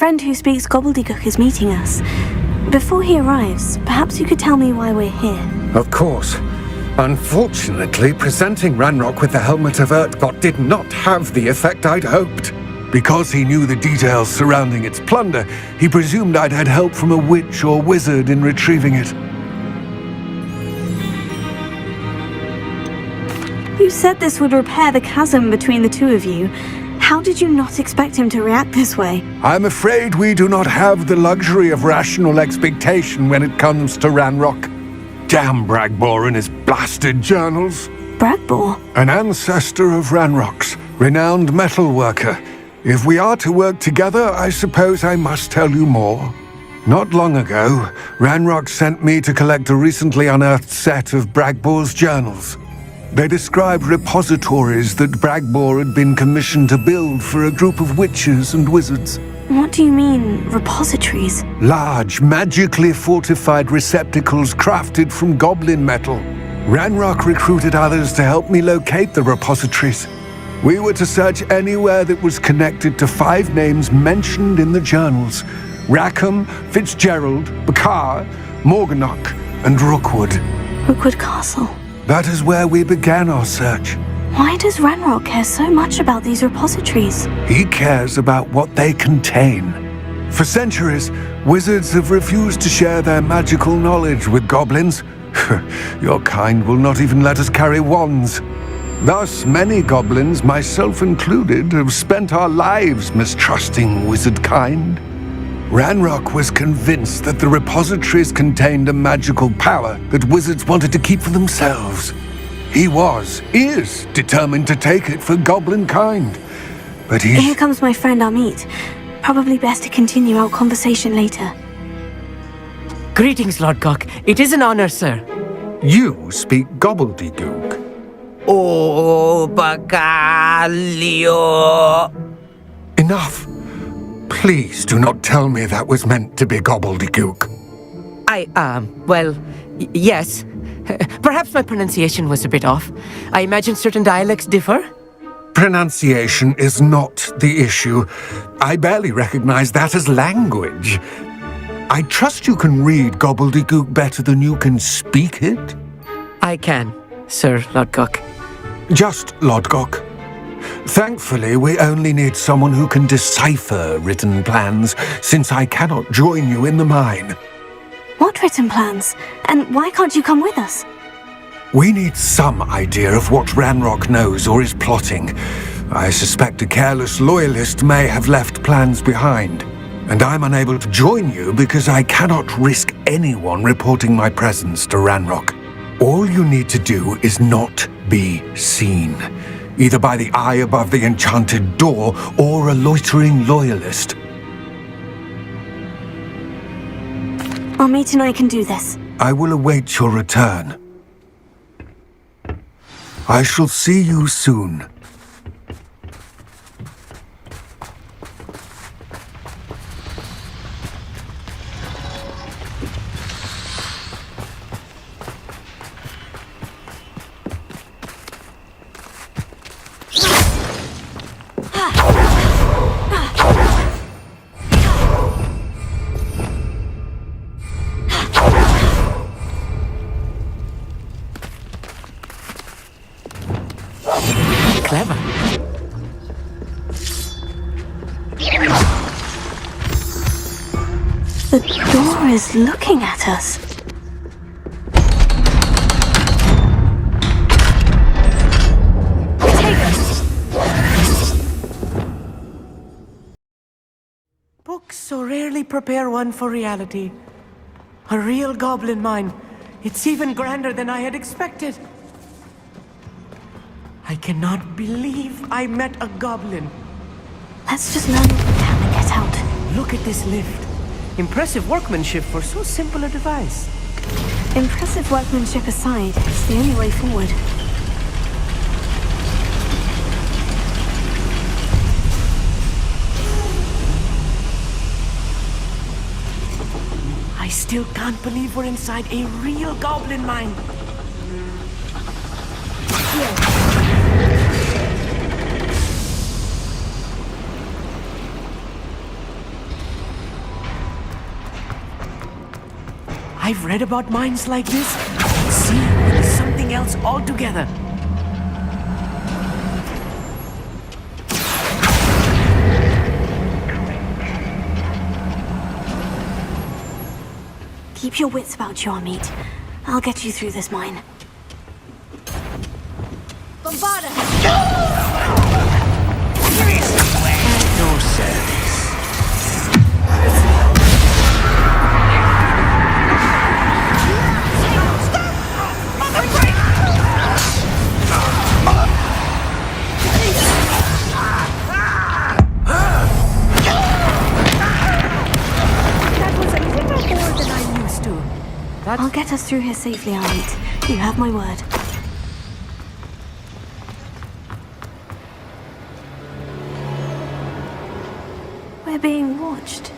friend who speaks gobbledygook is meeting us. Before he arrives, perhaps you could tell me why we're here. Of course. Unfortunately, presenting Ranrock with the Helmet of Urtkot did not have the effect I'd hoped. Because he knew the details surrounding its plunder, he presumed I'd had help from a witch or wizard in retrieving it. You said this would repair the chasm between the two of you. How did you not expect him to react this way? I'm afraid we do not have the luxury of rational expectation when it comes to Ranrock. Damn Bragbor and his blasted journals. Bragbor? An ancestor of Ranrock's, renowned metal worker. If we are to work together, I suppose I must tell you more. Not long ago, Ranrock sent me to collect a recently unearthed set of Bragbor's journals. They described repositories that Bragbor had been commissioned to build for a group of witches and wizards. What do you mean, repositories? Large, magically fortified receptacles crafted from goblin metal. Ranrock recruited others to help me locate the repositories. We were to search anywhere that was connected to 5 names mentioned in the journals: Rackham, Fitzgerald, Bakar, Morganach, and Rookwood. Rookwood Castle. That is where we began our search. Why does Ranrock care so much about these repositories? He cares about what they contain. For centuries, wizards have refused to share their magical knowledge with goblins. Your kind will not even let us carry wands. Thus, many goblins, myself included, have spent our lives mistrusting wizard kind. Ranrock was convinced that the repositories contained a magical power that wizards wanted to keep for themselves. He is determined to take it for goblin kind. But Here comes my friend Amit. Probably best to continue our conversation later. Greetings, Lodgok. It is an honor, sir. You speak gobbledygook. Oh, Bacalio. Enough. Please do not tell me that was meant to be gobbledygook. Yes. Perhaps my pronunciation was a bit off. I imagine certain dialects differ. Pronunciation is not the issue. I barely recognize that as language. I trust you can read gobbledygook better than you can speak it? I can, Sir Lodgok. Just Lodgok. Thankfully, we only need someone who can decipher written plans, since I cannot join you in the mine. What written plans? And why can't you come with us? We need some idea of what Ranrock knows or is plotting. I suspect a careless loyalist may have left plans behind. And I'm unable to join you because I cannot risk anyone reporting my presence to Ranrock. All you need to do is not be seen, either by the eye above the enchanted door or a loitering loyalist. Amit and I can do this. I will await your return. I shall see you soon. Clever. The door is looking at us. Books so rarely prepare one for reality. A real goblin mine. It's even grander than I had expected. I cannot believe I met a goblin. Let's just learn what we can and get out. Look at this lift. Impressive workmanship for so simple a device. Impressive workmanship aside, it's the only way forward. I still can't believe we're inside a real goblin mine. I've read about mines like this. See, it is something else altogether. Keep your wits about you, Amit. I'll get you through this mine. Bombarda! No service. That was a little more than I'm used to. I'll get us through here safely, Amit. You have my word. We're being watched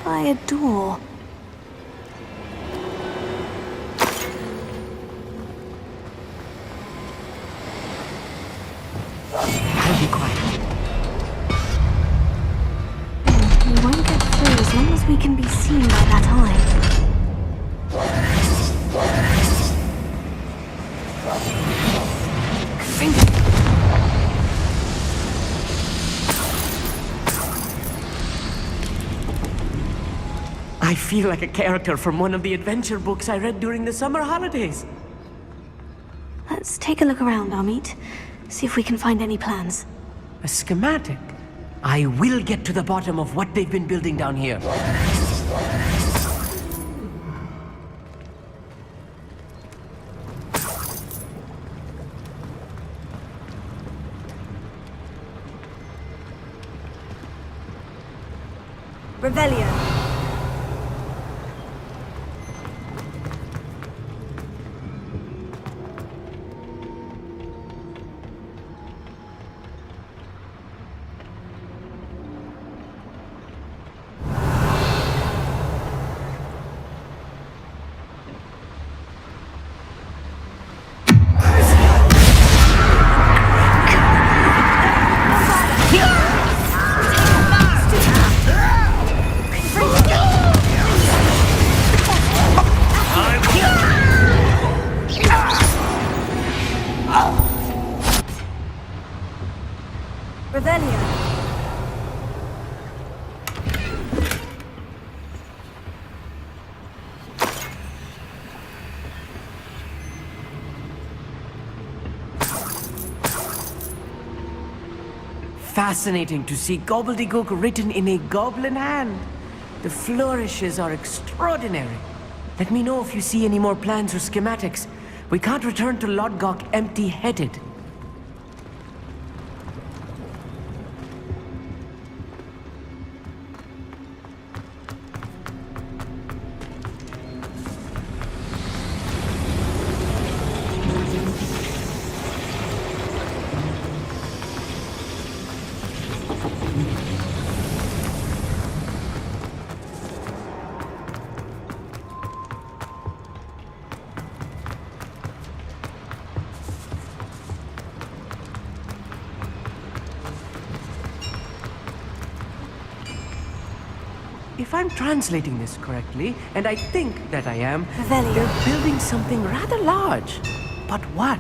by a door. I'll be quiet. We won't get through as long as we can be seen by that eye. I feel like a character from one of the adventure books I read during the summer holidays. Let's take a look around, Amit. See if we can find any plans. A schematic. I will get to the bottom of what they've been building down here. Revelio. Fascinating to see gobbledygook written in a goblin hand. The flourishes are extraordinary. Let me know if you see any more plans or schematics. We can't return to Lodgok empty-headed. If I'm translating this correctly, and I think that I am, Revelio. they're building something rather large. But what?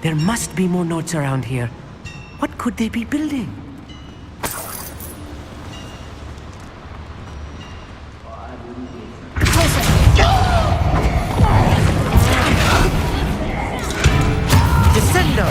There must be more notes around here. What could they be building? Descendo!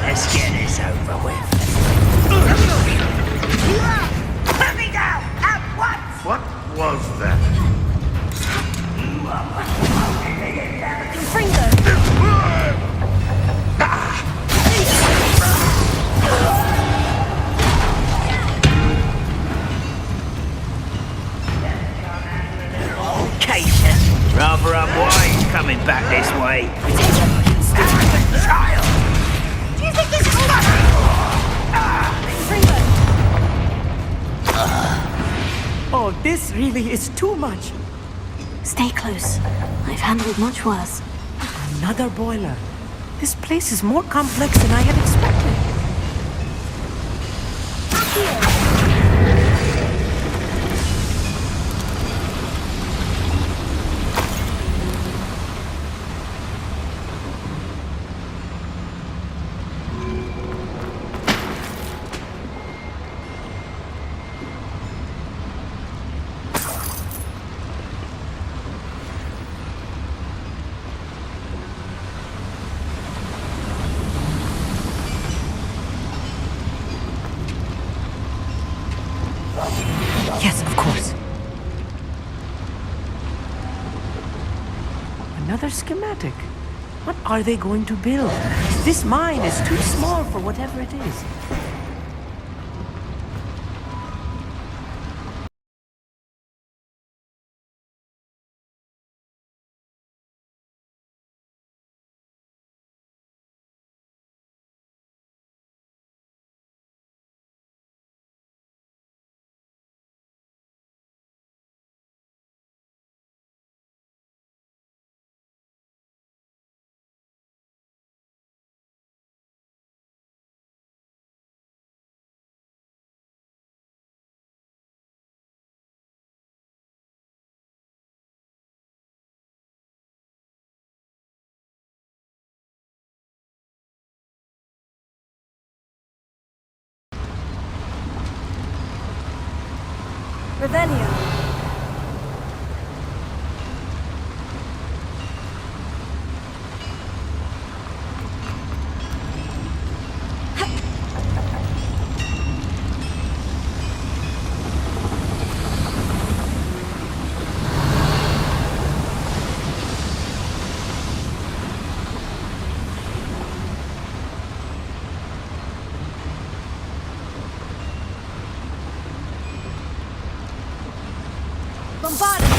Let's get this over with. Put me down at once! What was that? Cases. Rather unwise coming back this way. Child! Do you think this is Oh, this really is too much. Stay close. I've handled much worse. Another boiler. This place is more complex than I had expected. Yes, of course. Another schematic. What are they going to build? This mine is too small for whatever it is. Revelio. Bombard!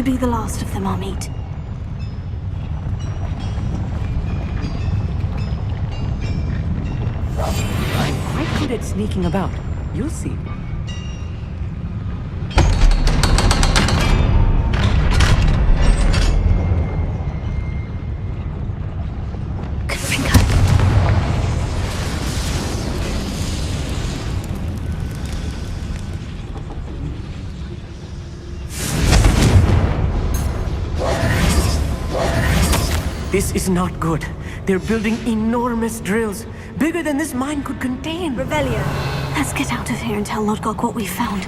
be the last of them, Amit. I'm quite good at sneaking about. You'll see. Good finger. This is not good. They're building enormous drills, bigger than this mine could contain. Revelio. Let's get out of here and tell Lodgok what we found.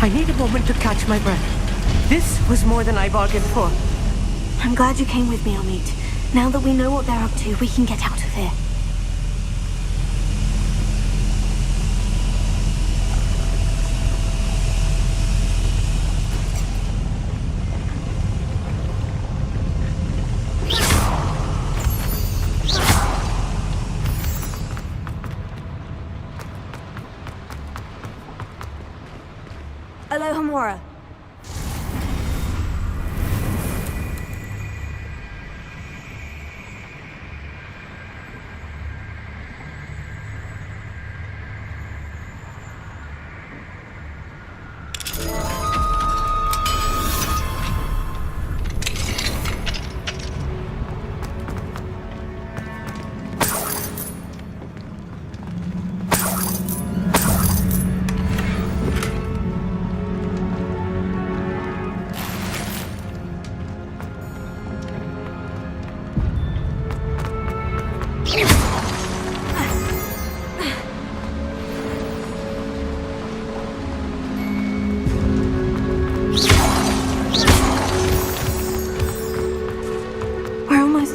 I need a moment to catch my breath. This was more than I bargained for. I'm glad you came with me, Amit. Now that we know what they're up to, we can get out of here. Aloha Mora.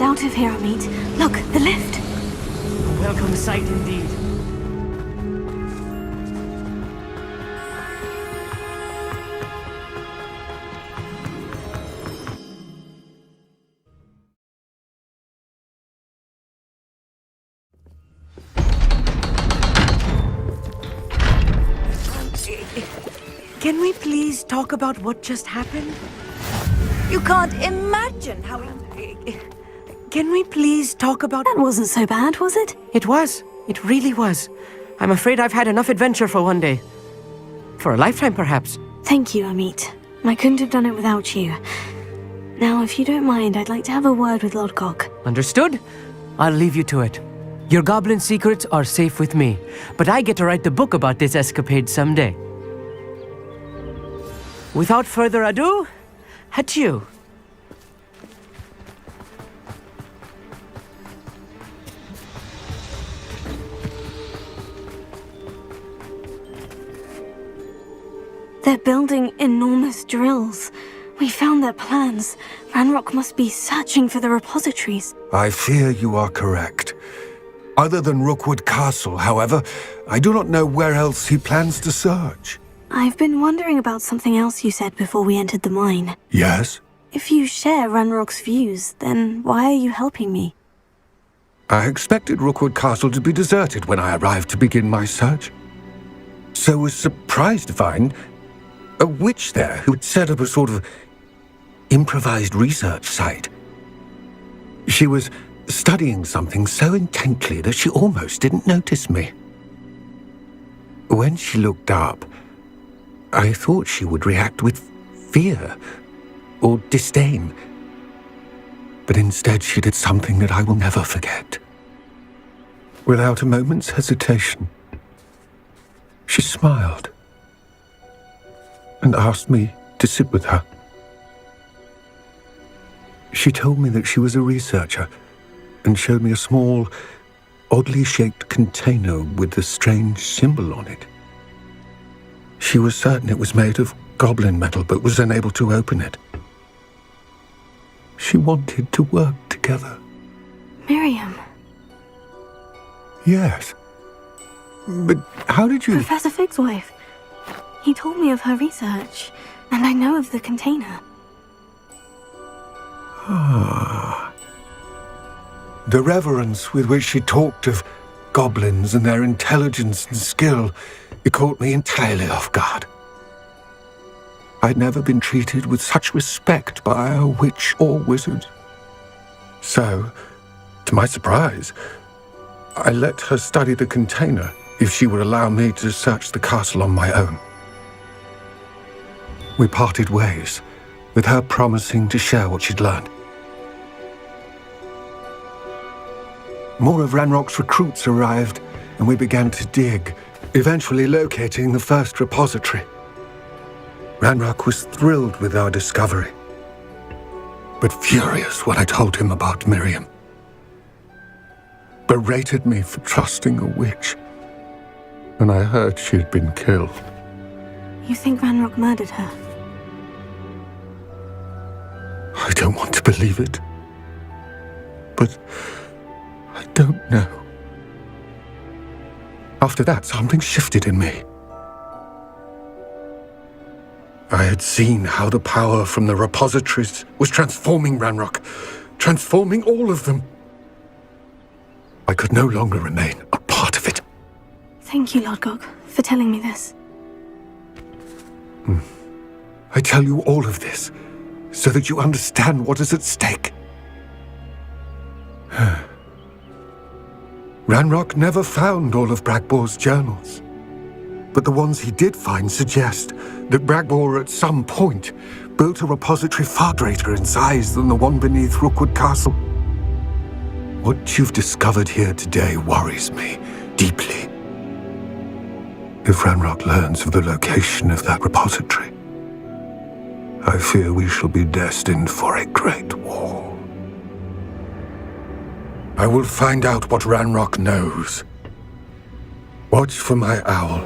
Out of here, Amit. Look, the lift. A welcome sight indeed. Can we please talk about what just happened? You can't imagine how Can we please talk about... That wasn't so bad, was it? It was. It really was. I'm afraid I've had enough adventure for one day. For a lifetime, perhaps. Thank you, Amit. I couldn't have done it without you. Now, if you don't mind, I'd like to have a word with Lodgok. Understood? I'll leave you to it. Your goblin secrets are safe with me, but I get to write the book about this escapade someday. Without further ado, adieu. They're building enormous drills. We found their plans. Ranrock must be searching for the repositories. I fear you are correct. Other than Rookwood Castle, however, I do not know where else he plans to search. I've been wondering about something else you said before we entered the mine. Yes? If you share Ranrock's views, then why are you helping me? I expected Rookwood Castle to be deserted when I arrived to begin my search. So was surprised to find a witch there who had set up a sort of improvised research site. She was studying something so intently that she almost didn't notice me. When she looked up, I thought she would react with fear or disdain. But instead she did something that I will never forget. Without a moment's hesitation, she smiled and asked me to sit with her. She told me that she was a researcher and showed me a small, oddly shaped container with a strange symbol on it. She was certain it was made of goblin metal, but was unable to open it. She wanted to work together. Miriam. Yes. But how did you... Professor Fig's wife. He told me of her research, and I know of the container. The reverence with which she talked of goblins and their intelligence and skill, it caught me entirely off guard. I'd never been treated with such respect by a witch or wizard. So, to my surprise, I let her study the container if she would allow me to search the castle on my own. We parted ways, with her promising to share what she'd learned. More of Ranrock's recruits arrived, and we began to dig, eventually locating the first repository. Ranrock was thrilled with our discovery, but furious when I told him about Miriam. Berated me for trusting a witch, and I heard she had been killed. You think Ranrock murdered her? I don't want to believe it, but I don't know. After that, something shifted in me. I had seen how the power from the repositories was transforming Ranrock, transforming all of them. I could no longer remain a part of it. Thank you, Lodgok, for telling me this. I tell you all of this so that you understand what is at stake. Ranrock never found all of Bragbor's journals, but the ones he did find suggest that Bragbor at some point built a repository far greater in size than the one beneath Rookwood Castle. What you've discovered here today worries me deeply. If Ranrock learns of the location of that repository, I fear we shall be destined for a great war. I will find out what Ranrock knows. Watch for my owl.